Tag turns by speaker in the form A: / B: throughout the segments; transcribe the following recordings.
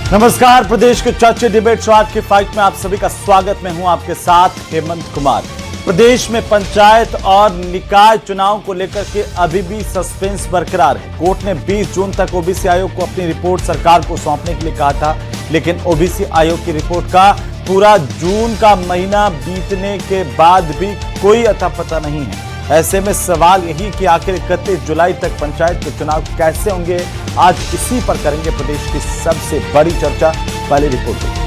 A: नमस्कार, प्रदेश के चर्चा डिबेट शो आज की फाइट में आप सभी का स्वागत। मैं हूं आपके साथ हेमंत कुमार। प्रदेश में पंचायत और निकाय चुनाव को लेकर के अभी भी सस्पेंस बरकरार है। कोर्ट ने 20 जून तक ओबीसी आयोग को अपनी रिपोर्ट सरकार को सौंपने के लिए कहा था, लेकिन ओबीसी आयोग की रिपोर्ट का पूरा जून का महीना बीतने के बाद भी कोई अता पता नहीं है। ऐसे में सवाल यही कि आखिर 31 जुलाई तक पंचायत के चुनाव कैसे होंगे, आज इसी पर करेंगे प्रदेश की सबसे बड़ी चर्चा। पहली रिपोर्ट देखिए।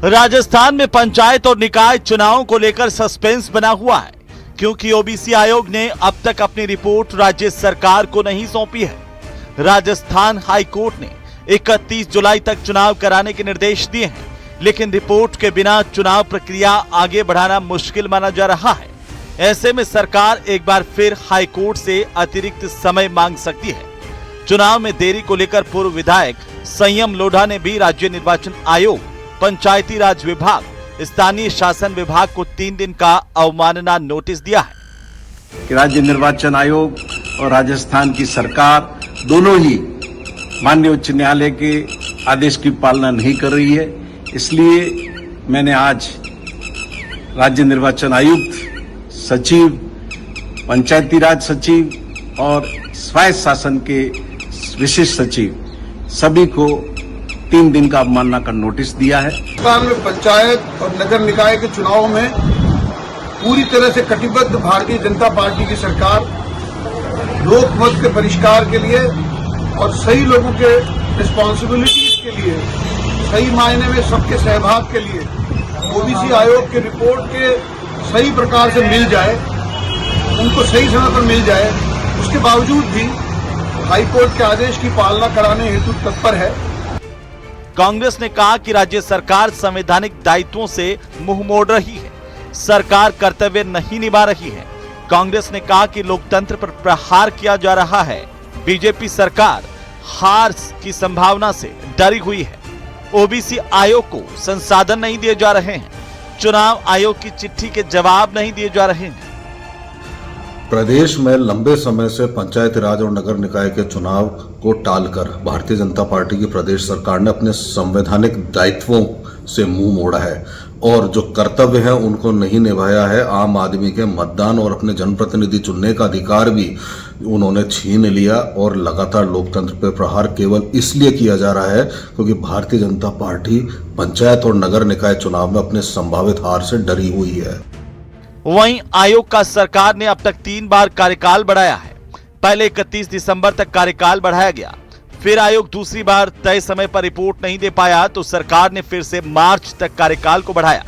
A: राजस्थान में पंचायत और निकाय चुनावों को लेकर सस्पेंस बना हुआ है, क्योंकि ओबीसी आयोग ने अब तक अपनी रिपोर्ट राज्य सरकार को नहीं सौंपी है। राजस्थान हाई कोर्ट ने 31 जुलाई तक चुनाव कराने के निर्देश दिए हैं, लेकिन रिपोर्ट के बिना चुनाव प्रक्रिया आगे बढ़ाना मुश्किल माना जा रहा है। ऐसे में सरकार एक बार फिर हाई कोर्ट से अतिरिक्त समय मांग सकती है। चुनाव में देरी को लेकर पूर्व विधायक संयम लोढ़ा ने भी राज्य निर्वाचन आयोग, पंचायती राज विभाग, स्थानीय शासन विभाग को 3 दिन का अवमानना नोटिस दिया है
B: कि राज्य निर्वाचन आयोग और राजस्थान की सरकार दोनों ही माननीय उच्च न्यायालय के आदेश की पालना नहीं कर रही है। इसलिए मैंने आज राज्य निर्वाचन आयुक्त, सचिव, पंचायती राज सचिव और स्वायत्त शासन के विशिष्ट सचिव सभी को 3 दिन का अवमानना का नोटिस दिया है।
C: राजस्थान में पंचायत और नगर निकाय के चुनावों में पूरी तरह से कटिबद्ध भारतीय जनता पार्टी की सरकार लोकमत के परिष्कार के लिए और सही लोगों के रिस्पॉन्सिबिलिटीज के लिए, सही मायने में सबके सहभाग के लिए ओबीसी आयोग की रिपोर्ट के सही प्रकार से मिल जाए, उनको सही समय पर मिल जाए, उसके बावजूद भी हाईकोर्ट के आदेश की पालना कराने हेतु तत्पर है।
A: कांग्रेस ने कहा कि राज्य सरकार संवैधानिक दायित्वों से मुंह मोड़ रही है, सरकार कर्तव्य नहीं निभा रही है। कांग्रेस ने कहा कि लोकतंत्र पर प्रहार किया जा रहा है। बीजेपी सरकार हार की संभावना से डरी हुई है। ओबीसी आयोग को संसाधन नहीं दिए जा रहे हैं, चुनाव आयोग की चिट्ठी के जवाब नहीं दिए जा रहे हैं।
D: प्रदेश में लंबे समय से पंचायती राज और नगर निकाय के चुनाव को टालकर भारतीय जनता पार्टी की प्रदेश सरकार ने अपने संवैधानिक दायित्वों से मुंह मोड़ा है और जो कर्तव्य है उनको नहीं निभाया है। आम आदमी के मतदान और अपने जनप्रतिनिधि चुनने का अधिकार भी उन्होंने छीन लिया और लगातार लोकतंत्र पर प्रहार केवल इसलिए किया जा रहा है क्योंकि भारतीय जनता पार्टी पंचायत और नगर निकाय चुनाव में अपने संभावित हार से डरी हुई है।
A: वहीं आयोग का सरकार ने अब तक 3 बार कार्यकाल बढ़ाया है। पहले 31 दिसंबर तक कार्यकाल बढ़ाया गया, फिर आयोग दूसरी बार तय समय पर रिपोर्ट नहीं दे पाया तो सरकार ने फिर से मार्च तक कार्यकाल को बढ़ाया।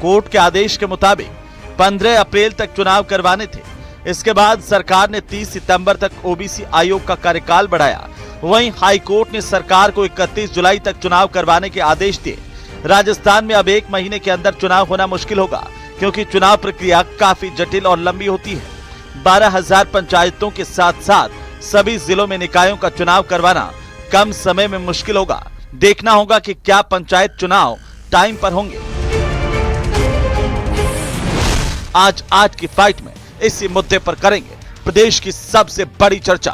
A: कोर्ट के आदेश के मुताबिक 15 अप्रैल तक चुनाव करवाने थे। इसके बाद सरकार ने 30 सितंबर तक ओबीसी आयोग का कार्यकाल बढ़ाया। वहीं हाई कोर्ट ने सरकार को 31 जुलाई तक चुनाव करवाने के आदेश दिए। राजस्थान में अब 1 महीने के अंदर चुनाव होना मुश्किल होगा, क्योंकि चुनाव प्रक्रिया काफी जटिल और लंबी होती है। 12,000 पंचायतों के साथ साथ सभी जिलों में निकायों का चुनाव करवाना कम समय में मुश्किल होगा। देखना होगा कि क्या पंचायत चुनाव टाइम पर होंगे। आज की फाइट में इसी मुद्दे पर करेंगे प्रदेश की सबसे बड़ी चर्चा।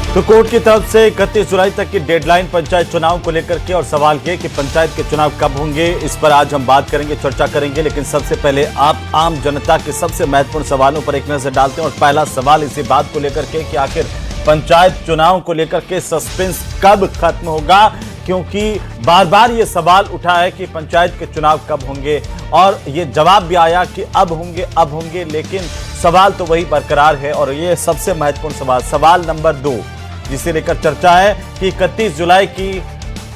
A: तो कोर्ट की तरफ से 31 जुलाई तक की डेडलाइन पंचायत चुनाव को लेकर के और सवाल किए कि पंचायत के चुनाव कब होंगे, इस पर आज हम बात करेंगे, चर्चा करेंगे। लेकिन सबसे पहले आप आम जनता के सबसे महत्वपूर्ण सवालों पर एक नजर डालते हैं और पहला सवाल इसी बात को लेकर के कि आखिर पंचायत चुनाव को लेकर के सस्पेंस कब खत्म होगा, क्योंकि बार बार ये सवाल उठा है कि पंचायत के चुनाव कब होंगे और ये जवाब भी आया कि अब होंगे, लेकिन सवाल तो वही बरकरार है। और ये सबसे महत्वपूर्ण सवाल नंबर 2 जिसे लेकर चर्चा है कि 31 जुलाई की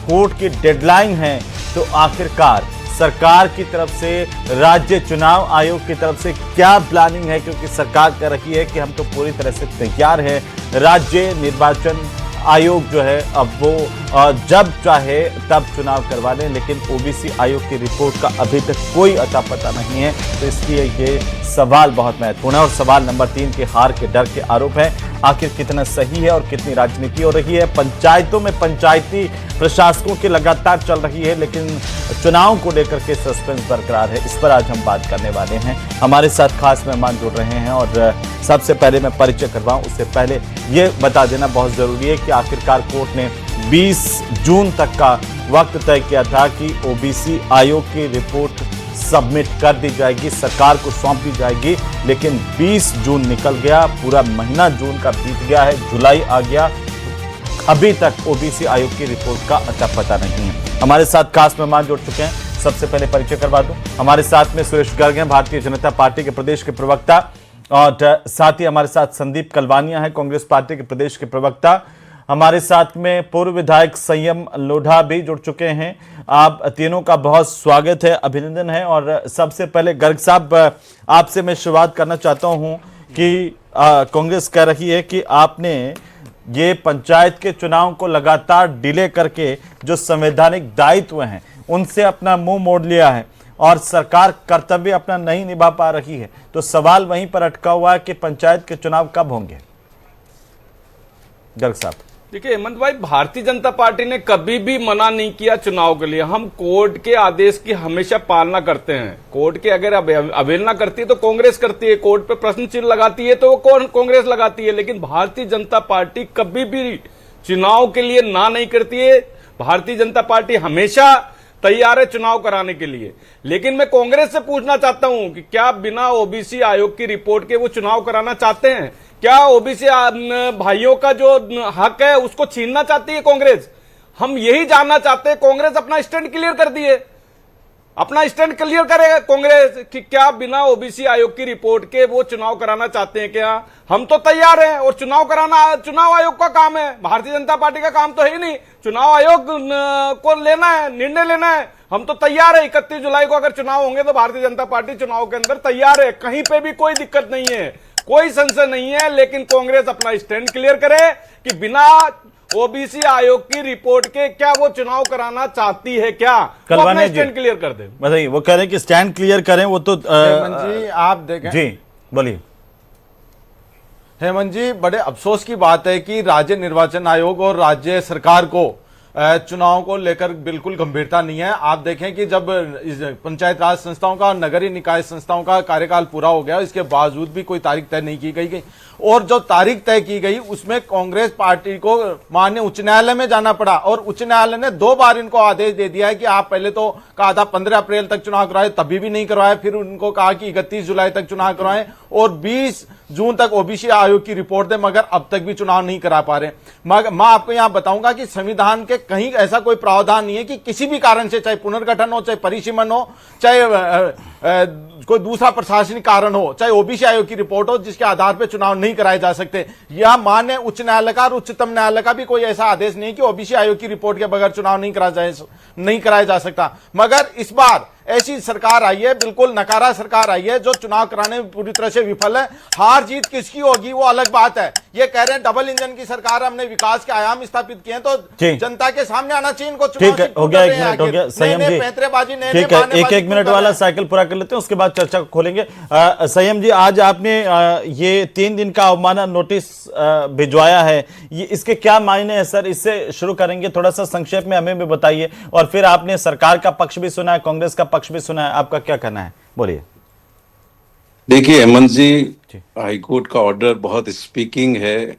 A: कोर्ट की डेडलाइन है, तो आखिरकार सरकार की तरफ से, राज्य चुनाव आयोग की तरफ से क्या प्लानिंग है, क्योंकि सरकार कह रही है कि हम तो पूरी तरह से तैयार हैं। राज्य निर्वाचन आयोग जो है अब वो जब चाहे तब चुनाव करवा लें, लेकिन ओबीसी आयोग की रिपोर्ट का अभी तक कोई अता पता नहीं है। तो इसलिए ये सवाल बहुत महत्वपूर्ण है और सवाल नंबर 3 के हार के डर के आरोप है। आखिर कितना सही है और कितनी राजनीति हो रही है। पंचायतों में पंचायती प्रशासकों की लगातार चल रही है, लेकिन चुनाव को लेकर के सस्पेंस बरकरार है। इस पर आज हम बात करने वाले हैं। हमारे साथ खास मेहमान जुड़ रहे हैं और सबसे पहले मैं परिचय करवाऊं उससे पहले ये बता देना बहुत जरूरी है कि आखिरकार कोर्ट ने 20 जून तक का वक्त तय किया था कि ओबीसी आयोग की रिपोर्ट सबमिट कर दी जाएगी, सरकार को सौंप दी जाएगी, लेकिन 20 जून निकल गया, पूरा महीना जून का बीत गया है, जुलाई आ गया, अभी तक ओबीसी आयोग की रिपोर्ट का अता पता नहीं है। हमारे साथ खास मेहमान जुड़ चुके हैं। सबसे पहले परिचय करवा दूं, हमारे साथ में सुरेश गर्ग हैं, भारतीय जनता पार्टी के प्रदेश के प्रवक्ता, और साथ ही हमारे साथ संदीप कलवानिया है, कांग्रेस पार्टी के प्रदेश के प्रवक्ता। हमारे साथ में पूर्व विधायक संयम लोढ़ा भी जुड़ चुके हैं। आप तीनों का बहुत स्वागत है, अभिनंदन है। और सबसे पहले गर्ग साहब, आपसे मैं शुरुआत करना चाहता हूं कि कांग्रेस कह रही है कि आपने ये पंचायत के चुनाव को लगातार डिले करके जो संवैधानिक दायित्व हैं उनसे अपना मुंह मोड़ लिया है और सरकार कर्तव्य अपना नहीं निभा पा रही है। तो सवाल वहीं पर अटका हुआ है कि पंचायत के चुनाव कब होंगे। गर्ग साहब,
E: देखिए हेमंत भाई, भारतीय जनता पार्टी ने कभी भी मना नहीं किया चुनाव के लिए। हम कोर्ट के आदेश की हमेशा पालना करते हैं। कोर्ट के अगर अवहेलना करती है तो कांग्रेस करती है, कोर्ट पे प्रश्न चिन्ह लगाती है तो वो कांग्रेस लगाती है, लेकिन भारतीय जनता पार्टी कभी भी चुनाव के लिए ना नहीं करती है। भारतीय जनता पार्टी हमेशा तैयार है चुनाव कराने के लिए। लेकिन मैं कांग्रेस से पूछना चाहता हूं कि क्या बिना ओबीसी आयोग की रिपोर्ट के वो चुनाव कराना चाहते हैं? क्या ओबीसी भाइयों का जो हक है उसको छीनना चाहती है कांग्रेस? हम यही जानना चाहते हैं। कांग्रेस अपना स्टैंड क्लियर कर दिए, अपना स्टैंड क्लियर करे कांग्रेस कि क्या बिना ओबीसी आयोग की रिपोर्ट के वो चुनाव कराना चाहते हैं क्या? हम तो तैयार हैं और चुनाव कराना चुनाव आयोग का काम है, भारतीय जनता पार्टी का काम तो है ही नहीं। चुनाव आयोग को लेना है, निर्णय लेना है। हम तो तैयार है। 31 जुलाई को अगर चुनाव होंगे तो भारतीय जनता पार्टी चुनाव के अंदर तैयार है। कहीं पे भी कोई दिक्कत नहीं है, कोई संशय नहीं है। लेकिन कांग्रेस अपना स्टैंड क्लियर करे कि बिना ओबीसी आयोग की रिपोर्ट के क्या वो चुनाव कराना चाहती है क्या? वो अपना स्टैंड क्लियर कर दे।
A: बताइए, वो कह रहे हैं कि स्टैंड क्लियर करें। वो तो
F: हेमंत जी आप देखें,
A: जी बोलिए।
F: हेमंत जी, बड़े अफसोस की बात है कि राज्य निर्वाचन आयोग और राज्य सरकार को चुनाव को लेकर बिल्कुल गंभीरता नहीं है। आप देखें कि जब पंचायत राज संस्थाओं का, नगरीय निकाय संस्थाओं का कार्यकाल पूरा हो गया, इसके बावजूद भी कोई तारीख तय नहीं की गई और जो तारीख तय की गई उसमें कांग्रेस पार्टी को माननीय उच्च न्यायालय में जाना पड़ा और उच्च न्यायालय ने 2 बार इनको आदेश दे दिया है कि आप पहले तो कहा था 15 अप्रैल तक चुनाव कराए, तभी भी नहीं करवाए। फिर उनको कहा कि 31 जुलाई तक चुनाव करवाएं और 20 जून तक ओबीसी आयोग की रिपोर्ट दे, मगर अब तक भी चुनाव नहीं करा पा रहे। मगर मैं आपको यहां बताऊंगा कि संविधान के कहीं ऐसा कोई प्रावधान नहीं है कि किसी भी कारण से, चाहे पुनर्गठन हो, चाहे परिसीमन हो, चाहे कोई दूसरा प्रशासनिक कारण हो, चाहे ओबीसी आयोग की रिपोर्ट हो, जिसके आधार पर चुनाव नहीं कराए जा सकते। यह मान्य उच्च न्यायालय का और उच्चतम न्यायालय का भी कोई ऐसा आदेश नहीं है कि ओबीसी आयोग की रिपोर्ट के बगैर चुनाव नहीं कराया जा सकता। मगर इस बार ऐसी सरकार आई है, बिल्कुल नकारा सरकार आई है, जो चुनाव कराने में पूरी तरह से विफल है। हार जीत किसकी होगी वो अलग बात है। ये कह रहे हैं डबल इंजन की सरकार, हमने विकास के आयाम स्थापित किए हैं, तो जनता के सामने आना चाहिए इनको।
A: ठीक है, हो गया, 1 मिनट हो गया। संयम जी, ठीक है, 1 मिनट वाला साइकिल पूरा कर लेते हैं, उसके बाद चर्चा को खोलेंगे। संयम जी, आज आपने ये 3 दिन का अवमानना नोटिस भिजवाया है, ये इसके क्या मायने हैं सर? इससे शुरू करेंगे, थोड़ा सा संक्षेप में हमें भी बताइए। और फिर आपने सरकार का पक्ष भी सुना है, कांग्रेस का पक्ष भी सुना है, आपका क्या कहना है, बोलिए।
B: देखिए हेमंत जी, हाईकोर्ट का ऑर्डर बहुत स्पीकिंग है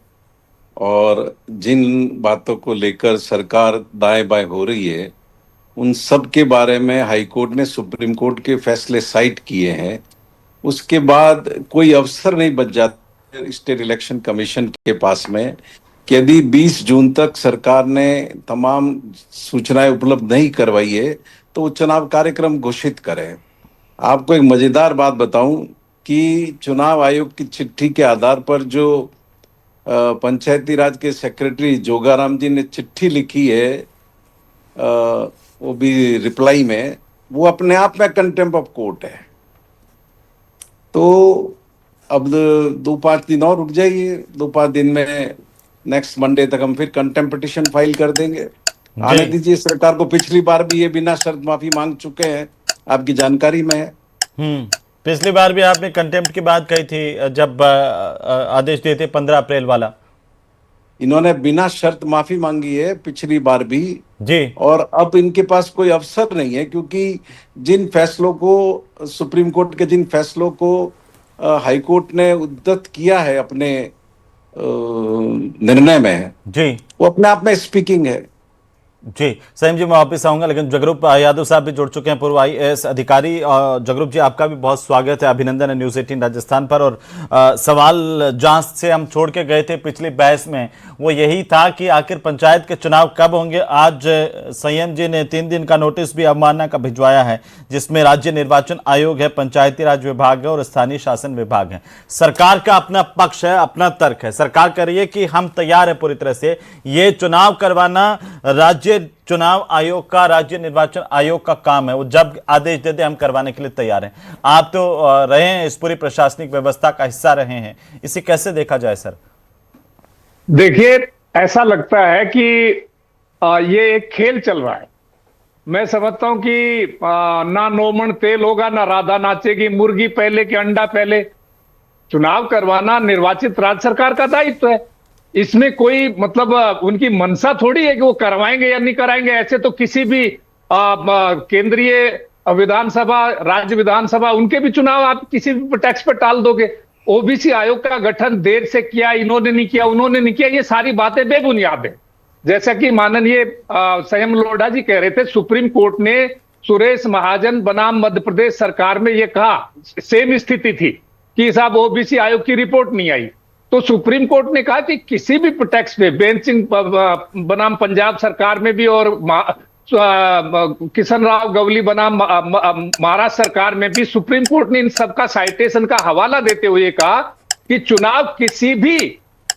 B: और जिन बातों को लेकर सरकार दाएं बाएं हो रही है उन सब के बारे में हाईकोर्ट ने सुप्रीम कोर्ट के फैसले साइट किए हैं। उसके बाद कोई अवसर नहीं बच जाता स्टेट इलेक्शन कमीशन के पास में कि यदि 20 जून तक सरकार ने तमाम सूचनाएं उपलब्ध नहीं करवाई है तो वो चुनाव कार्यक्रम घोषित करें। आपको एक मजेदार बात बताऊं कि चुनाव आयोग की चिट्ठी के आधार पर जो पंचायती राज के सेक्रेटरी जोगाराम जी ने चिट्ठी लिखी है, वो भी रिप्लाई में, वो अपने आप में कंटेम्प्ट ऑफ कोर्ट है। तो अब 2-5 दिन और रुक जाइए, 2-5 दिन में नेक्स्ट मंडे तक हम फिर कंटेम्प्ट पिटीशन फाइल कर देंगे। आने दीजिए सरकार को। पिछली बार भी ये बिना शर्त माफी मांग चुके हैं, आपकी जानकारी में है।
A: पिछली बार भी आपने कंटेम्प्ट की बात कही थी जब आदेश दिए थे 15 अप्रैल वाला।
B: इन्होंने बिना शर्त माफी मांगी है पिछली बार भी
A: जी।
B: और अब इनके पास कोई अवसर नहीं है, क्योंकि जिन फैसलों को, सुप्रीम कोर्ट के जिन फैसलों को हाई कोर्ट ने उद्धत किया है अपने निर्णय में
A: जी,
B: वो अपने आप में स्पीकिंग है।
A: जी सलीम जी, मैं वापस आऊंगा, लेकिन जगरूप यादव साहब भी जुड़ चुके हैं, पूर्व IAS अधिकारी। जगरूप जी, आपका भी बहुत स्वागत है, अभिनंदन है न्यूज़ 18 राजस्थान पर। और सवाल जांच से हम छोड़ के गए थे पिछली बहस में, वो यही था कि आखिर पंचायत के चुनाव कब होंगे। आज संयम जी ने 3 दिन का नोटिस भी अवमानना का भिजवाया है, जिसमें राज्य निर्वाचन आयोग है, पंचायती राज विभाग है और स्थानीय शासन विभाग है। सरकार का अपना पक्ष है, अपना तर्क है। सरकार कह रही है कि हम तैयार है पूरी तरह से, ये चुनाव करवाना राज्य चुनाव आयोग का, राज्य निर्वाचन आयोग का काम है, वो जब आदेश दे दे हम करवाने के लिए तैयार हैं। आप तो रहे हैं, इस पूरी प्रशासनिक व्यवस्था का हिस्सा रहे हैं, इसे कैसे देखा जाए सर?
G: देखिए, ऐसा लगता है कि ये एक खेल चल रहा है। मैं समझता हूं कि ना नौमन तेल होगा, ना राधा नाचेगी, मुर्गी पहले कि अंडा पहले। चुनाव करवाना निर्वाचित राज्य सरकार का दायित्व है। इसमें कोई मतलब उनकी मनसा थोड़ी है कि वो करवाएंगे या नहीं कराएंगे। ऐसे तो किसी भी केंद्रीय विधानसभा, राज्य विधानसभा, उनके भी चुनाव आप किसी भी टैक्स पर टाल दोगे। ओबीसी आयोग का गठन देर से किया, इन्होंने नहीं किया, उन्होंने नहीं किया, ये सारी बातें बेबुनियाद है। जैसा कि माननीय संयम लोढ़ा जी कह रहे थे, सुप्रीम कोर्ट ने सुरेश महाजन बनाम मध्य प्रदेश सरकार में ये कहा, सेम स्थिति थी कि साहब ओबीसी आयोग की रिपोर्ट नहीं आई, तो सुप्रीम कोर्ट ने कहा कि किसी भी टैक्स पे, बेंचिंग बनाम पंजाब सरकार में भी और किशन राव गवली बनाम महाराष्ट्र सरकार में भी, सुप्रीम कोर्ट ने इन सबका साइटेशन का हवाला देते हुए कहा कि चुनाव किसी भी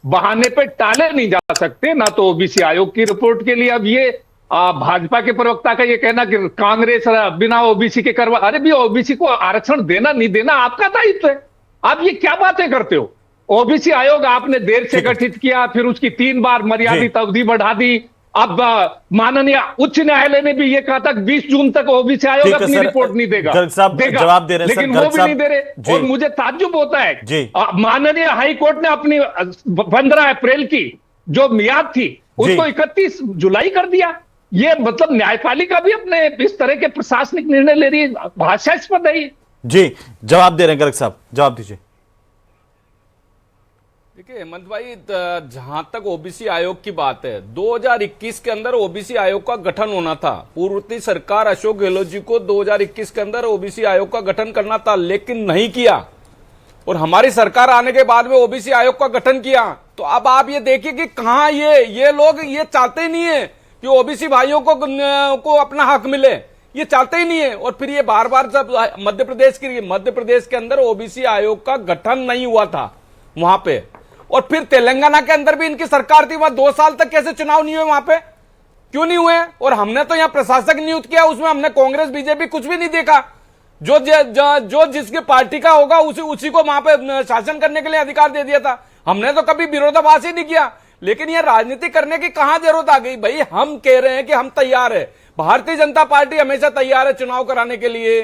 G: बहाने पे टाले नहीं जा सकते, ना तो ओबीसी आयोग की रिपोर्ट के लिए। अब ये भाजपा के प्रवक्ता का ये कहना कि कांग्रेस बिना ओबीसी के करवा, अरे भी ओबीसी को आरक्षण देना नहीं देना आपका दायित्व है। आप ये क्या बातें करते हो? ओबीसी आयोग आपने देर से गठित किया, फिर उसकी 3 बार मर्यादित अवधि बढ़ा दी। अब माननीय उच्च न्यायालय ने भी ये कहा था 20 जून तक ओबीसी आयोग अपनी रिपोर्ट नहीं देगा।
A: जवाब दे रहे हैं,
G: लेकिन वो भी नहीं दे रहे। और मुझे ताज्जुब होता है, माननीय हाई कोर्ट ने अपनी 15 अप्रैल की जो मियाद थी उसको 31 जुलाई कर दिया। ये मतलब न्यायपालिका भी अपने इस तरह के प्रशासनिक निर्णय ले रही है, हास्यास्पद है।
A: जी, जवाब दे रहे हैं गर्ग साहब, जवाब दीजिए।
E: देखिए हेमंत भाई, जहां तक ओबीसी आयोग की बात है, 2021 के अंदर ओबीसी आयोग का गठन होना था। पूर्ववर्ती सरकार अशोक गहलोत जी को 2021 के अंदर ओबीसी आयोग का गठन करना था, लेकिन नहीं किया। और हमारी सरकार आने के बाद में ओबीसी आयोग का गठन किया। तो अब आप ये देखिए कि कहां ये लोग ये चाहते ही नहीं है कि ओबीसी भाइयों को अपना हक मिले, ये चाहते ही नहीं है। और फिर ये बार बार जब मध्य प्रदेश के अंदर ओबीसी आयोग का गठन नहीं हुआ था वहां पे, और फिर तेलंगाना के अंदर भी इनकी सरकार थी, वहां 2 साल तक कैसे चुनाव नहीं हुए वहां पे? क्यों नहीं हुए? और हमने तो यहाँ प्रशासक नियुक्त किया, उसमें हमने कांग्रेस बीजेपी कुछ भी नहीं देखा। जो जिसकी पार्टी का होगा उसी को वहां पे शासन करने के लिए अधिकार दे दिया था। हमने तो कभी विरोधाभास ही नहीं किया। लेकिन यह राजनीति करने की कहां जरूरत आ गई? भाई हम कह रहे हैं कि हम तैयार है, भारतीय जनता पार्टी हमेशा तैयार है चुनाव कराने के लिए।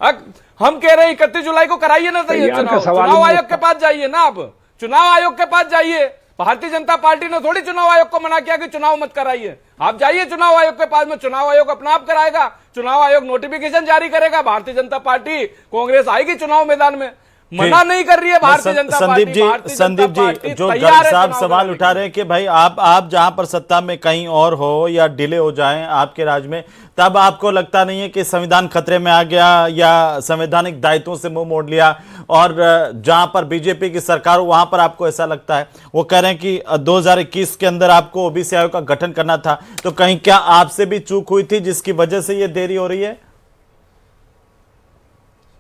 E: हम कह रहे हैं 31 जुलाई को कराइए ना चुनाव आयोग के पास जाइए ना, आप चुनाव आयोग के पास जाइए। भारतीय जनता पार्टी ने थोड़ी चुनाव आयोग को मना किया कि चुनाव मत कराइए। आप जाइए चुनाव आयोग के पास में, चुनाव आयोग अपना आप कराएगा। चुनाव आयोग नोटिफिकेशन जारी करेगा, भारतीय जनता पार्टी कांग्रेस आएगी चुनाव मैदान में। मना नहीं कर रही है भारतीय जनता पार्टी।
A: संदीप जी, जो गर्ग साहब सवाल उठा रहे हैं कि भाई आप जहां पर सत्ता में कहीं और हो या डिले हो जाए आपके राज्य में, तब आपको लगता नहीं है कि संविधान खतरे में आ गया या संवैधानिक दायित्वों से मुंह मोड़ लिया? और जहां पर बीजेपी की सरकार हो वहां पर आपको ऐसा लगता है? वो कह रहे हैं कि 2021 के अंदर आपको ओबीसी आयोग का गठन करना था, तो कहीं क्या आपसे भी चूक हुई थी जिसकी वजह से ये देरी हो रही है?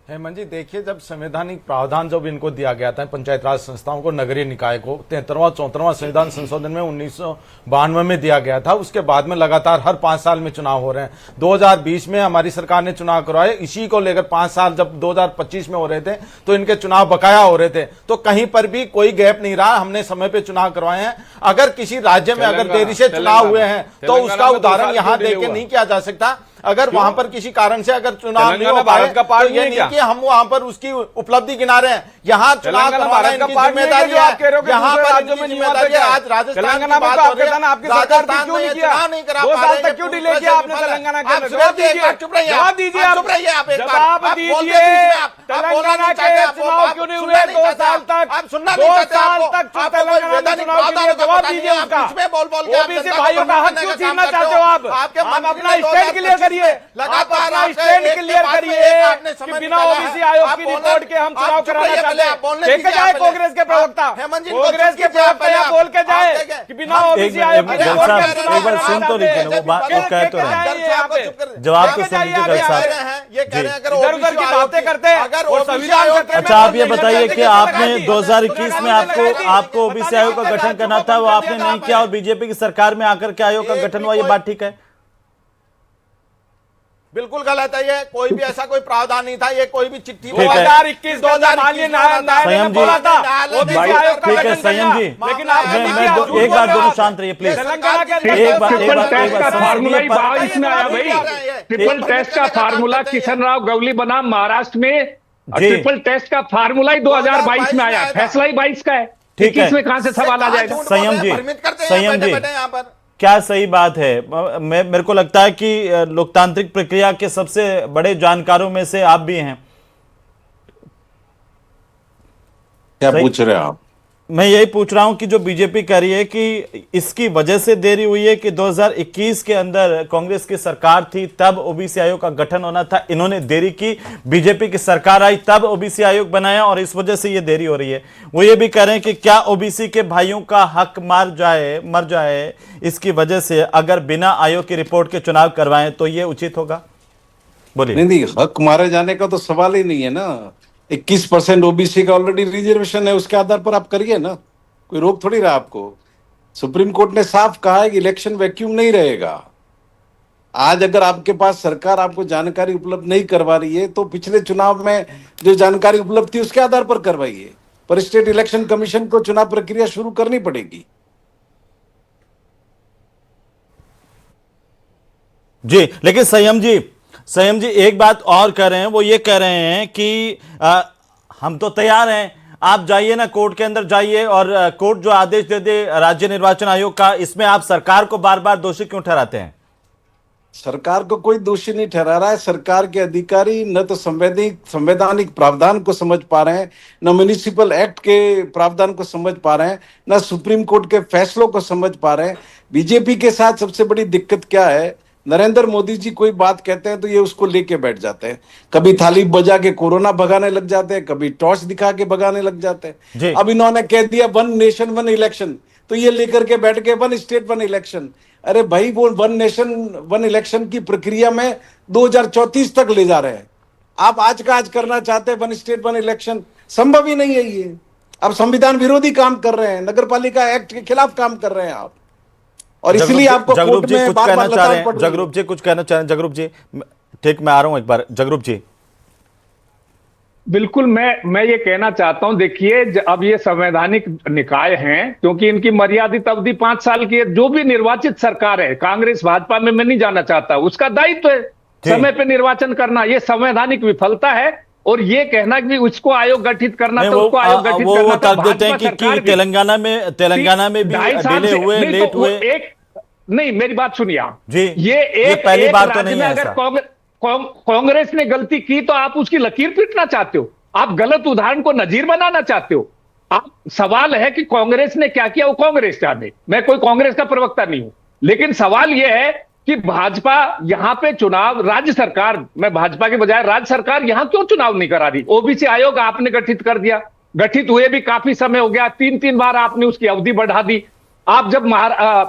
F: हेमंत जी, देखिए, जब संवैधानिक प्रावधान जब इनको दिया गया था पंचायत राज संस्थाओं को, नगरीय निकाय को 73वां 74वां संविधान संशोधन में 1992 में दिया गया था, उसके बाद में लगातार हर 5 साल में चुनाव हो रहे हैं। 2020 में हमारी सरकार ने चुनाव करवाए, इसी को लेकर 5 साल जब 2025 में हो रहे थे तो इनके चुनाव बकाया हो रहे थे। तो कहीं पर भी कोई गैप नहीं रहा, हमने समय पे चुनाव करवाए हैं। अगर किसी राज्य में अगर देरी से चुनाव हुए हैं तो उसका उदाहरण यहाँ देख के नहीं किया जा सकता। अगर वहां पर किसी कारण से अगर चुनाव नहीं हो
E: तेलंगाना
F: पाए
E: भारत का
F: तो
E: पार्ट
F: ये
E: नहीं है
F: नहीं
E: क्या?
F: कि हम वहां पर उसकी उपलब्धि गिना रहे हैं। यहाँ चुनाव
E: तेलंगाना
F: करवाना
E: भारत का
F: इनकी
E: पार्ट नहीं है
F: जिम्मेदारी
E: जो आप कह रहे हो
F: है,
E: कि
F: यहाँ
E: दूसरे
F: पर
E: राज्यों
F: इनकी
E: में नहीं हुआ था
F: जिम्मेदारी है।
E: क्या?
F: आज राजस्थान
E: तेलंगाना
F: की
E: में
F: बात
E: तो
F: हो
E: आपके
F: रही है,
E: था, आपकी सरकार थी,
F: राजस्थान
E: क्यों
F: में
E: नहीं
F: ये
E: किया?
F: चुनाव नहीं करा
E: 2
F: पा
E: साल
F: रहे
E: तक
F: हैं,
E: क्यों
F: पूरी
E: डिले
F: तरह
E: किया
F: से
E: आपने
F: विफल है।
E: तेलंगाना के
F: आप
E: अंदर?
F: सुनो,
E: जवाब दीजिए,
F: चुप रहिए
E: जवाब
F: आप,
E: दीजिए,
F: आप चुप रहिए आप, एक बार
E: जवाब
F: आप
E: दीजिए।
F: बोलते बीच में आप बोलना
E: तेलंगाना
F: नहीं
E: के
F: चाहते, आप
E: चुनाव
F: आप
E: क्यों नहीं
F: सुनना
E: हुए
F: नहीं
E: 2
F: चाहते,
E: साल तक?
F: आप सुनना
E: 2
F: नहीं चाहते,
E: साल
F: आपको
E: तक
F: आपको कोई
E: तेलंगाना में
F: वैधानिक
E: चुनाव के लिए
F: प्रावधानों का
E: जवाब
F: पता नहीं
E: दीजिए
F: है, आप
E: उसका।
F: बीच में बोल के आप
E: ओबीसी
F: जनता को
E: भाइयों का
F: गुमराह
E: हक
F: करने
E: क्यों
F: का काम
E: छीनना
F: करते
E: चाहते
F: हो।
E: हो आप?
F: आपके
E: आप
F: मंत्री
E: अपना
F: ने
E: स्टैंड
F: 2025
E: क्लियर करिए,
F: में लगातार
E: आप अपना
F: आपसे
E: स्टैंड
F: एक के
E: क्लियर
F: बाद में
E: करिए
F: एक आपने
E: कि
F: समय
E: बिना
F: निकाला है।
E: ओबीसी आयोग
F: आप
E: की
F: बोलना-
E: रिपोर्ट के हम
F: आप
E: चुनाव
F: चुप
E: कराना
F: रहिए,
E: चाहते
F: पहले
E: हैं।
F: आप बोलने
E: देखे
F: दीजिए,
E: जाए
F: आप पहले।
E: कांग्रेस के प्रवक्ता,
F: हेमंत जी को
E: कांग्रेस
F: चुप
E: के
F: कीजिए, आप
E: प्रवक्ता
F: पहले
E: यहाँ
F: आप-
E: बोल के
F: आप
E: जाए
F: देखें।
E: कि बिना
F: हम-
E: ओबीसी
A: एक
E: आयोग
A: मिनट,
E: की
A: जज
E: रिपोर्ट
A: साहब,
E: के चुनाव
A: एक बार
E: कराना
A: सुन तो
E: चाहते
A: लीजिए
E: हैं।
A: ना, वो बात वो कह तो रहे हैं।
E: जाइए यहाँ पे।
A: जवाब तो
E: लेके
A: सुन
E: जाइए
A: लीजिए
E: आगे
A: जज साहब।
E: आगे।
F: ये कह रहे हैं अगर
E: इधर-उधर
F: OBC
E: की
F: आयोग
E: बातें करते हैं
F: अगर
E: और
F: OBC
E: संविधान
F: आयोग-
E: खतरे में
A: अच्छा, आप ये
E: है,
A: बताइए कि
E: किसने
A: आपने
E: लगा दी?
A: 2021 में आपको ओबीसी आयोग का गठन करना था, वो आपने नहीं किया और बीजेपी की सरकार में आकर के आयोग का गठन हुआ, ये बात ठीक है?
F: बिल्कुल गलत है, ये कोई भी ऐसा कोई प्रावधान नहीं था, ये कोई भी चिट्ठी
A: ठीक है।
E: 2021 में माननीय न्यायालय ने
A: संयम जी,
E: बोला था ओबीसी आयोग का
A: ठीक है,
E: गठन
A: संयम
E: करना,
A: जी,
E: लेकिन आप
A: एक बात दोनों शांत रहिए प्लीज।
E: तेलंगाना के
A: एक बार
G: ट्रिपल टेस्ट का फार्मूला ही
A: संसदीय
G: इसमें आया भाई। ट्रिपल टेस्ट का फार्मूला किशन राव गवली बनाम महाराष्ट्र में
A: जी।
G: ट्रिपल टेस्ट का फार्मूला ही 2022 में आया, फैसला ही 22 का है।
A: ठीक है।
G: 21 में कहां से सवाल आ जाएगा?
A: संयम जी, संयम जी,
F: यहाँ पर
A: क्या सही बात है? मेरे को लगता है कि लोकतांत्रिक प्रक्रिया के सबसे बड़े जानकारों में से आप भी हैं।
B: क्या
A: सही-
B: पूछ रहे हैं आप?
A: मैं यही पूछ रहा हूं कि जो बीजेपी कह रही है कि इसकी वजह से देरी हुई है कि 2021 के अंदर कांग्रेस की सरकार थी, तब ओबीसी आयोग का गठन होना था, इन्होंने देरी की, बीजेपी की सरकार आई तब ओबीसी आयोग बनाया और इस वजह से ये देरी हो रही है। वो ये भी कह रहे हैं कि क्या ओबीसी के भाइयों का हक मर जाए इसकी वजह से अगर बिना आयोग की रिपोर्ट के चुनाव करवाएं तो ये उचित होगा? बोलिए।
B: नहीं, हक मारे जाने का तो सवाल ही नहीं है ना। 21% ओबीसी का ऑलरेडी रिजर्वेशन है, उसके आधार पर आप करिए ना, कोई रोक थोड़ी रहा आपको। सुप्रीम कोर्ट ने साफ कहा है कि इलेक्शन वैक्यूम नहीं रहेगा। आज अगर आपके पास सरकार आपको जानकारी उपलब्ध नहीं करवा रही है तो पिछले चुनाव में जो जानकारी उपलब्ध थी उसके आधार पर करवाइए, पर स्टेट इलेक्शन कमीशन को चुनाव प्रक्रिया शुरू करनी पड़ेगी।
A: जी, लेकिन संयम जी एक बात और कह रहे हैं, वो ये कह रहे हैं कि हम तो तैयार हैं, आप जाइए ना कोर्ट के अंदर जाइए और कोर्ट जो आदेश दे दे राज्य निर्वाचन आयोग का, इसमें आप सरकार को बार बार दोषी क्यों ठहराते हैं?
B: सरकार को कोई दोषी नहीं ठहरा रहा है। सरकार के अधिकारी न तो संवैधानिक प्रावधान को समझ पा रहे हैं, न म्युनिसिपल एक्ट के प्रावधान को समझ पा रहे हैं, न सुप्रीम कोर्ट के फैसलों को समझ पा रहे हैं। बीजेपी के साथ सबसे बड़ी दिक्कत क्या है, नरेंद्र मोदी जी कोई बात कहते हैं तो ये उसको लेके बैठ जाते हैं। कभी थाली बजा के कोरोना भगाने लग जाते हैं, कभी टॉर्च दिखा के भगाने लग जाते
A: जी।
B: हैं। अब इन्होंने कह दिया 1 नेशन 1 इलेक्शन, तो ये लेकर के बैठ के 1 स्टेट 1 इलेक्शन। अरे भाई, वो 1 नेशन 1 इलेक्शन की प्रक्रिया में 2034 तक ले जा रहे हैं। आप आज का आज करना चाहते हैं 1 स्टेट 1 इलेक्शन, संभव ही नहीं है ये। अब संविधान विरोधी काम कर रहे हैं, नगरपालिका एक्ट के खिलाफ काम कर रहे हैं आप, और इसलिए आपको
A: जगरूप
B: कोर्ट
A: जी
B: में
A: कुछ
B: बार-बार
A: कहना चाह रहे
B: लताड़ पड़
A: हैं,
B: रही है।
A: जगरूप जी कुछ कहना चाह रहे हैं। जगरूप जी, ठीक, मैं आ रहा हूं एक बार। जगरूप जी,
G: बिल्कुल, मैं ये कहना चाहता हूं, देखिए अब ये संवैधानिक निकाय हैं, क्योंकि इनकी मर्यादित अवधि 5 साल की है। जो भी निर्वाचित सरकार है, कांग्रेस भाजपा में मैं नहीं जाना चाहता, उसका दायित्व है समय पे निर्वाचन करना। ये संवैधानिक विफलता है, और ये कहना कि उसको आयोग गठित करना, तो उसको आयोग गठित
A: वो
G: करना था
A: तर्क देते हैं
G: भाजपा
A: कि
G: सरकार भी।
A: तेलंगाना में भी
G: 2.5 साल
A: डिले
G: से-
A: हुए,
G: नहीं,
A: लेट
G: तो वो
A: हुए।
G: नहीं, मेरी बात सुनिए आप
A: जी,
G: ये
A: ये पहली बार तो
G: राज्य
A: नहीं
G: में
A: है
G: अगर
A: ऐसा।
G: कांग्रेस ने गलती की तो आप उसकी लकीर पीटना चाहते हो, आप गलत उदाहरण को नजीर बनाना चाहते हो। आप सवाल है कि कांग्रेस ने क्या किया, वो कांग्रेस जाने, मैं कोई कांग्रेस का प्रवक्ता नहीं हूं, लेकिन सवाल यह है कि भाजपा यहां पे चुनाव, राज्य सरकार, मैं भाजपा के बजाय राज्य सरकार यहां क्यों चुनाव नहीं करा रही? ओबीसी आयोग आपने गठित कर दिया, गठित हुए भी काफी समय हो गया, 3-3 बार आपने उसकी अवधि बढ़ा दी। आप जब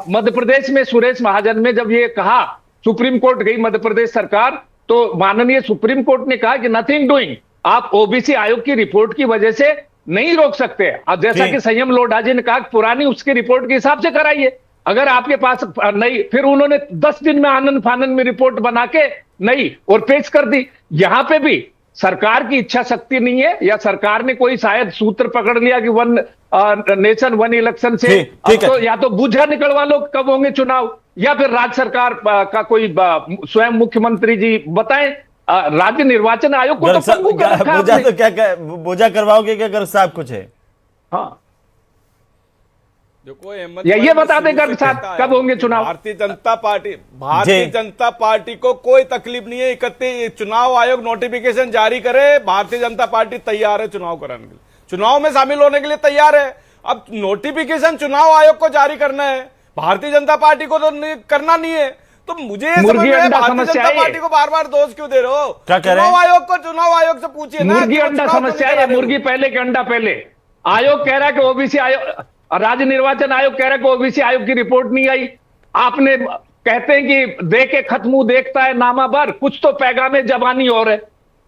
G: मध्य प्रदेश में सुरेश महाजन में जब ये कहा, सुप्रीम कोर्ट गई मध्य प्रदेश सरकार, तो माननीय सुप्रीम कोर्ट ने कहा कि नथिंग डूइंग, आप ओबीसी आयोग की रिपोर्ट की वजह से नहीं रोक सकते। अब जैसा कि संयम लोढ़ा जी ने कहा, पुरानी उसकी रिपोर्ट के हिसाब से कराइए। अगर आपके पास नहीं, फिर उन्होंने 10 दिन में आनंद फानंद में रिपोर्ट बना के नहीं और पेश कर दी। यहां पे भी सरकार की इच्छा शक्ति नहीं है, या सरकार ने कोई शायद सूत्र पकड़ लिया कि 1 नेशन 1 इलेक्शन से
A: ठीक है।
G: तो या तो बूझा निकलवा लो कब होंगे चुनाव, या फिर राज्य सरकार का कोई स्वयं मुख्यमंत्री जी बताएं। राज्य निर्वाचन आयोग को तो पंगु कर रखा
A: बोझा
G: आपने।
A: तो क्या बोझा करवाओगे क्या गर्ग साहब कुछ है?
G: हाँ,
E: देखो हेमंत
G: या ये
E: भाई,
G: बता
E: मैं
G: दें
E: शुरू
G: गर्ग
E: से
G: साहब,
E: कहता
G: कब
E: आया
G: होंगे
E: हूं,
G: चुनाव?
E: भारतीय जनता पार्टी को कोई तकलीफ नहीं है। 31 चुनाव आयोग नोटिफिकेशन जारी करे, भारतीय जनता पार्टी तैयार है चुनाव कराने के लिए, चुनाव में शामिल होने के लिए तैयार है। अब नोटिफिकेशन चुनाव आयोग को जारी करना है, भारतीय जनता पार्टी को तो करना नहीं है। तो मुझे ये समझ
G: मुर्गी
E: में आया,
G: अंडा
E: भारतीय
G: समस्या
E: जनता
G: है।
E: पार्टी को बार बार दोष क्यों दे रहे हो?
A: क्या कह रहे हैं?
E: चुनाव आयोग को चुनाव आयोग से पूछिए ना,
G: मुर्गी
E: कि वो
G: अंडा
E: चुनाव क्यों
G: समस्या
E: नहीं
G: है,
E: करा रहे हो?
G: मुर्गी पहले के अंडा पहले। आयोग कह रहा है कि ओबीसी आयोग, राज्य निर्वाचन आयोग कह रहा है कि ओबीसी आयोग की रिपोर्ट नहीं आई। आपने कहते हैं कि दे के खत मुंह देखता है नामा भर, कुछ तो पैगामे जबानी और है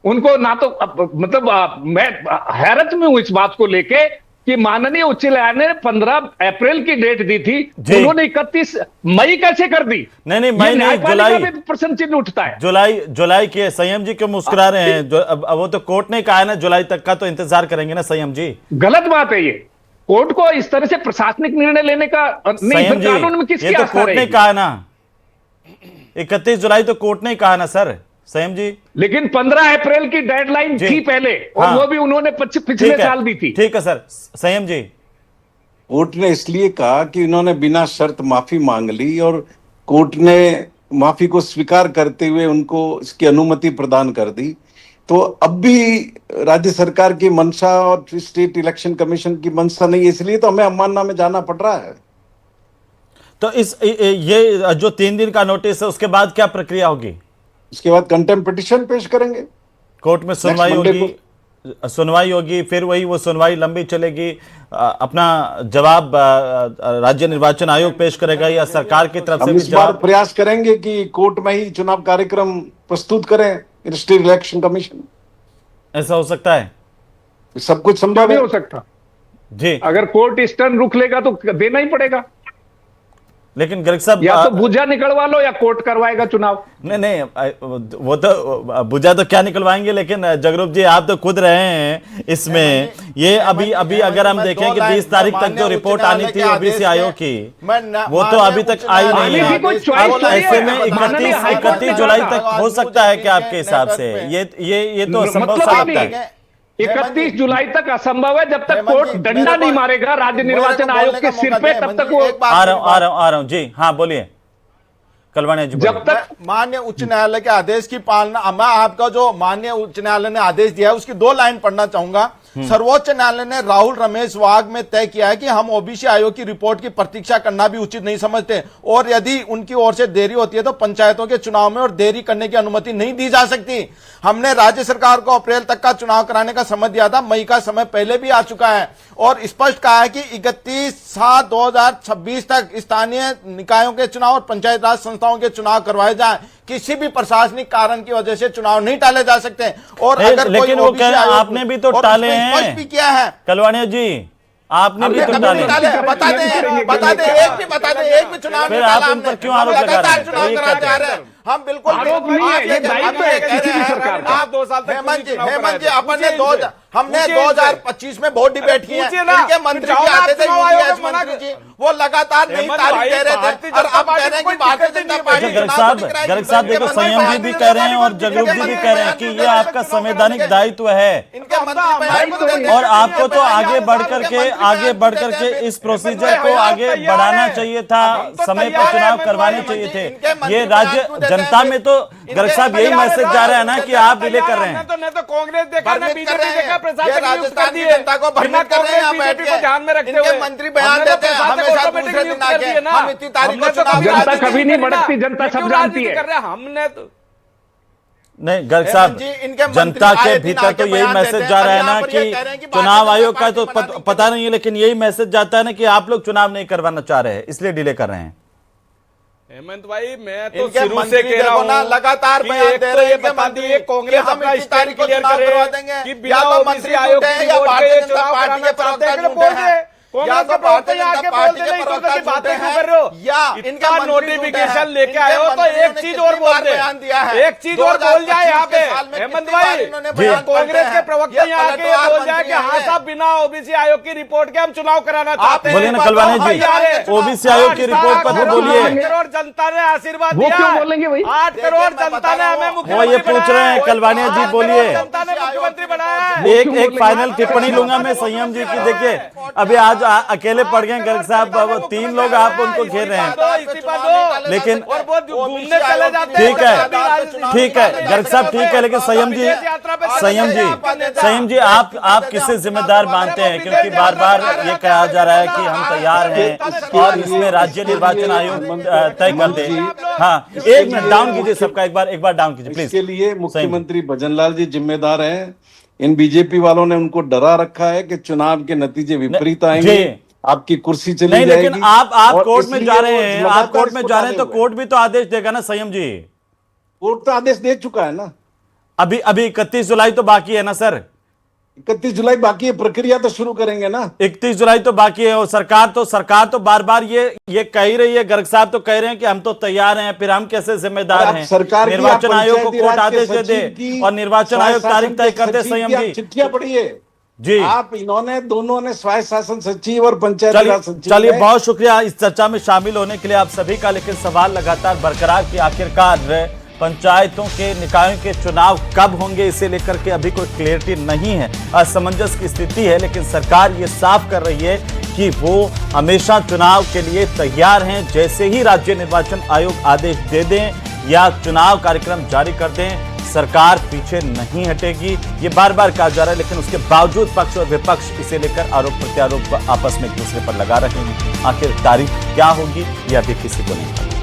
G: उनको ना। तो मतलब मैं हैरत में हूं इस बात को लेके कि माननीय उच्च न्यायालय ने 15 अप्रैल की डेट दी थी,
A: जी।
G: उन्होंने 31 मई कैसे कर दी?
A: नहीं,
G: ये
A: मई नहीं,
G: न्यायपालिका
A: जुलाई।
G: में प्रश्न चिन्ह उठता है।
A: जुलाई के संयम जी क्यों मुस्कुरा रहे हैं? अब वो तो कोर्ट ने कहा है ना, जुलाई तक का तो इंतजार करेंगे ना संयम जी।
G: गलत बात है ये। कोर्ट को इस तरह से प्रशासनिक निर्णय लेने का नहीं,
A: संयम
G: फिर
A: जी,
G: कानून में किसकी
A: ये तो
G: आस्था
A: कोर्ट ने
G: रहेगी?
A: कहा ना, 31 जुलाई तो कोर्ट ने कहा ना सर, संयम जी।
G: लेकिन 15 अप्रैल की डेडलाइन
A: जी।
G: थी पहले, और
A: हाँ।
G: वो भी उन्होंने पिछले
A: ठीक है,
G: साल दी थी।
A: ठीक है सर, संयम जी।
B: कोर्ट ने इसलिए कहा कि इन्होंने बिना शर्त माफी मांग ली और कोर्ट ने माफी को स्वीकार करते हुए उनको इसकी अनुमति प्रदान कर दी। तो अब भी राज्य सरकार की मंशा और स्टेट इलेक्शन कमीशन की मंशा नहीं है, इसलिए तो हमें अवमानना में जाना पड़ रहा है।
A: तो ये जो 3 दिन का नोटिस है, उसके बाद क्या प्रक्रिया होगी?
B: उसके बाद कंटेम्प्ट पिटिशन पेश करेंगे,
A: कोर्ट में सुनवाई
B: Next Monday
A: होगी, फिर वही वो सुनवाई लंबी चलेगी। अपना जवाब राज्य निर्वाचन आयोग पेश करेगा या सरकार की तरफ से
B: हम
A: भी
B: इस बार
A: जवाब?
B: प्रयास करेंगे कि कोर्ट में ही चुनाव कार्यक्रम प्रस्तुत करें स्टेट इलेक्शन कमीशन।
A: ऐसा हो सकता है?
B: सब कुछ संभव
G: नहीं
B: है।
G: हो सकता।
A: जी,
G: अगर कोर्ट इस टर्न रुक लेगा तो देना ही पड़ेगा।
A: लेकिन गर्ग साहब,
G: या तो भुजा निकलवा लो या कोर्ट करवाएगा चुनाव।
A: नहीं, वो तो बुझा तो क्या निकलवाएंगे, लेकिन जगरूप जी आप तो खुद रहे हैं इसमें। ये अभी अगर हम देखें कि 20 तारीख तक जो रिपोर्ट आनी थी ओबीसी आयोग की, वो तो अभी तक आई नहीं
G: आने की कोई
A: है।
G: choice
A: अब
G: नहीं है।
A: ऐसे में
G: माननीय हाईकोर्ट
A: 31
G: ने
A: जुलाई
G: कहा
A: तक हो सकता है क्या आपके हिसाब से? ये तो असंभव सा लगता है।
G: 31 जुलाई तक असंभव है, जब तक
F: हेमंत
G: कोर्ट
F: जी,
G: डंडा
F: मेरे को-
G: नहीं मारेगा राज्य
F: मेरे को
G: निर्वाचन
F: बोलने
G: आयोग
F: का
G: के सिर
F: मौका
G: पे,
F: दें,
G: तब
F: हेमंत
G: तक
F: जी,
G: वो
F: एक बात-
A: आ रहा हूं जी। हाँ बोलिए कलवाणी जी,
G: जब तक
F: माननीय उच्च न्यायालय के आदेश की पालना, मैं आपका जो माननीय उच्च न्यायालय ने आदेश दिया है उसकी 2 लाइन पढ़ना चाहूंगा। सर्वोच्च न्यायालय ने राहुल रमेश वाघ में तय किया है कि हम ओबीसी आयोग की रिपोर्ट की प्रतीक्षा करना भी उचित नहीं समझते, और यदि उनकी ओर से देरी होती है तो पंचायतों के चुनाव में और देरी करने की अनुमति नहीं दी जा सकती। हमने राज्य सरकार को अप्रैल तक का चुनाव कराने का समय दिया था, मई का समय पहले भी आ चुका है, और स्पष्ट कहा है कि 31/7/2026 तक स्थानीय निकायों के चुनाव और पंचायत राज संस्थाओं के चुनाव करवाए जाएं। किसी भी प्रशासनिक कारण की वजह से चुनाव नहीं टाले जा सकते। और अगर
A: लेकिन वो कह रहे हैं आपने भी तो टाले हैं।
F: स्पष्ट भी किया है।
A: कलवाणी जी, आपने भी तो
F: कभी
A: टाले।
F: नहीं टाले, बता दे एक भी चुनाव
A: फिर
F: नहीं
A: आप
F: टाला
A: इन पर
F: हमने।
A: क्यों
F: हम
A: आरोप लगा रहे
F: लगातार
A: हैं?
F: चुनाव
A: ये
F: कराते
A: कहते
F: आ
A: हैं।
F: रहे हैं। हम बिल्कुल
G: आरोप नहीं है, ये दायित्व है किसी भी सरकार का।
E: आप 2 साल तक
F: हेमंत जी,
E: चुनाव कराए थे।
F: अपन ने
E: पूछिए
F: हमने
E: पूछिए
F: 2025 में बहुत डिबेट की है।
E: पूछिए ना,
F: इनके मंत्री
E: जाओ
F: भी
E: ना,
F: आते थे,
E: चुनाव आयोग
F: यूडीएस
E: में मना
F: मंत्री जी, वो लगातार नई
E: हेमंत
F: तारीख
E: भाई,
F: दे रहे
E: भारतीय
F: थे, और
E: जनता
F: अब कह रहे हैं कि
E: पार्टी
F: भारतीय
E: कोई
F: जनता
E: दिक्कत
F: पार्टी
E: नहीं है।
A: गर्ग
F: चुनाव
A: साहब,
F: को कराएगी।
A: गर्ग साहब देखो,
F: इनके
A: संयम जी भी कह रहे हैं और जगरूप जी भी कह रहे हैं कि ये आपका संवैधानिक दायित्व है,
F: इनके मंत्री बयान को देते हैं।
A: और आपको तो आगे बढ़ करके इस प्रोसीजर को आगे बढ़ाना चाहिए था, समय पर चुनाव करवाने चाहिए थे। ये राज्य जनता में तो गर्ग साहब यही मैसेज जा रहा है ना कि आप डिले कर रहे हैं।
E: न तो कांग्रेस देखा, न बीजेपी देखा, प्रशासन
F: राजस्थान की जनता को भ्रमित कर रहे हैं। यहाँ बैठ के
E: ध्यान में रखते
F: इनके
E: हुए
F: मंत्री बयान देते हैं हमेशा दूसरे दिन आके, हम इतनी तारीख को चुनाव
G: जनता कभी नहीं भड़कती, जनता सब जानती है।
E: कर रहे हैं हमने तो।
A: नहीं गर्ग साहब,
F: जी, इनके मंत्री
A: जनता के
F: आए दिन
A: भीतर
F: आके
A: तो यही
F: बयान देते
A: मैसेज
F: हैं।
A: जा
F: अब
A: रहा है
F: यहाँ
A: ना
F: पर
A: कि
F: ये कह रहे हैं कि
A: चुनाव
F: भारतीय
A: आयोग का तो
F: जनता पार्टी
A: पता नहीं है, लेकिन यही मैसेज जाता है ना कि आप लोग चुनाव नहीं करवाना चाह रहे हैं, इसलिए डिले कर रहे हैं।
E: हेमंत भाई, मैं तो
F: इनके
E: शुरू से
F: मंत्री
E: कह रहा
F: देखो ना,
E: हूं
F: लगातार
E: कि
F: बयान
E: एक
F: दे
E: तो
F: रहे हैं
E: ये
F: इनके
E: बता
F: मंत्री
E: दिए
F: कि
E: कांग्रेस
F: हम
E: अपना
F: इतनी
E: स्टैंड
F: तारीख को
E: क्लियर
F: चुनाव
E: करे
F: करवा देंगे,
E: कि
F: या
E: बिना
F: तो
E: ओबीसी
F: मंत्री
E: आयोग
F: झूठे हैं
E: की
F: या
E: वोट
F: भारतीय
E: के
F: जनता
E: चुनाव
F: पार्टी
E: कराना
F: के
E: चाहते हैं,
F: प्रवक्ता
E: बोल
F: झूठे
E: दे।
F: हैं।
E: कांग्रेस के प्रवक्ता यहाँ आके बोल देना, इस तरह की बातें क्यों कर रहे हो?
F: या
E: इनका नोटिफिकेशन लेके आए हो तो एक चीज और बोल दे, एक चीज और बोल जाए यहाँ पे हेमंत भाई, कांग्रेस के प्रवक्ता यहाँ आके ये बोल जाए कि हाँ साहब बिना ओबीसी आयोग की रिपोर्ट के हम चुनाव कराना चाहते हैं।
A: बोलिए ना कलवानी जी, ओबीसी आयोग की रिपोर्ट पर तो बोलिए।
E: 8 करोड़ जनता ने आशीर्वाद
G: वो
E: दिया,
G: क्यों बोलेंगे भाई?
E: 8 करोड़ जनता ने हमें
A: वो
E: मुख्यमंत्री
A: ये पूछ रहे हैं, कलवानिया जी बोलिए।
E: जनता ने मुख्यमंत्री बनाया है।
A: एक फाइनल टिप्पणी लूंगा मैं संयम जी की। देखिए अभी आज अकेले पड़ गए गर्ग साहब, 3 लोग आप उनको घेर रहे हैं,
E: इस्तीफा दो,
A: लेकिन
E: और वो घूमने चले जाते हैं।
A: ठीक है, ठीक है गर्ग साहब, ठीक है, लेकिन संयम जी आप किसे जिम्मेदार मानते हैं? क्योंकि बार बार ये कहा जा रहा है कि हम तैयार हैं और इसमें राज्य निर्वाचन आयोग तय कर दे। हाँ, 1 मिनट डाउन कीजिए सबका, एक बार डाउन कीजिए प्लीज।
B: इसके लिए मुख्यमंत्री भजनलाल जी जिम्मेदार हैं। इन बीजेपी वालों ने उनको डरा रखा है कि चुनाव के नतीजे विपरीत आएंगे, आपकी कुर्सी चली
A: नहीं,
B: जाएगी।
A: लेकिन आप
B: और
A: कोर्ट में
B: इसलिए
A: जा रहे
B: वो
A: हैं,
B: लगातार
A: आप कोर्ट में
B: इसको
A: जा रहे हैं तो
B: डाले हुए
A: कोर्ट भी तो आदेश देगा ना संयम जी।
B: कोर्ट तो आदेश दे चुका है ना।
A: अभी 31 जुलाई तो बाकी है ना सर?
B: 31 जुलाई बाकी है, प्रक्रिया तो शुरू करेंगे ना।
A: 31 जुलाई तो बाकी है और सरकार तो बार बार ये कह ही रही है, गर्ग साहब तो कह रहे हैं कि हम तो तैयार हैं, फिर हम कैसे जिम्मेदार हैं?
B: सरकार की
A: निर्वाचन आयोग को
B: पंचायती
A: कोर्ट
B: राज के
A: आदेश दे
B: सचिव
A: दे
B: की,
A: और निर्वाचन आयोग तारीख तय कर दे। संयम जी
B: चिट्ठियां पढ़िए
A: जी,
B: आप, दोनों ने स्वायत्त शासन सचिव और पंचायती राज सचिव।
A: चलिए बहुत शुक्रिया इस चर्चा में शामिल होने के लिए आप सभी का। लेकिन सवाल लगातार बरकरार कि आखिरकार पंचायतों के निकायों के चुनाव कब होंगे, इसे लेकर के अभी कोई क्लियरिटी नहीं है, असमंजस की स्थिति है। लेकिन सरकार ये साफ कर रही है कि वो हमेशा चुनाव के लिए तैयार हैं। जैसे ही राज्य निर्वाचन आयोग आदेश दे दें या चुनाव कार्यक्रम जारी कर दें, सरकार पीछे नहीं हटेगी। ये बार बार कहा जा रहा है, लेकिन उसके बावजूद पक्ष और विपक्ष इसे लेकर आरोप प्रत्यारोप आपस में एक दूसरे पर लगा रहे हैं। आखिर तारीख क्या होगी ये अभी किसी को नहीं पता।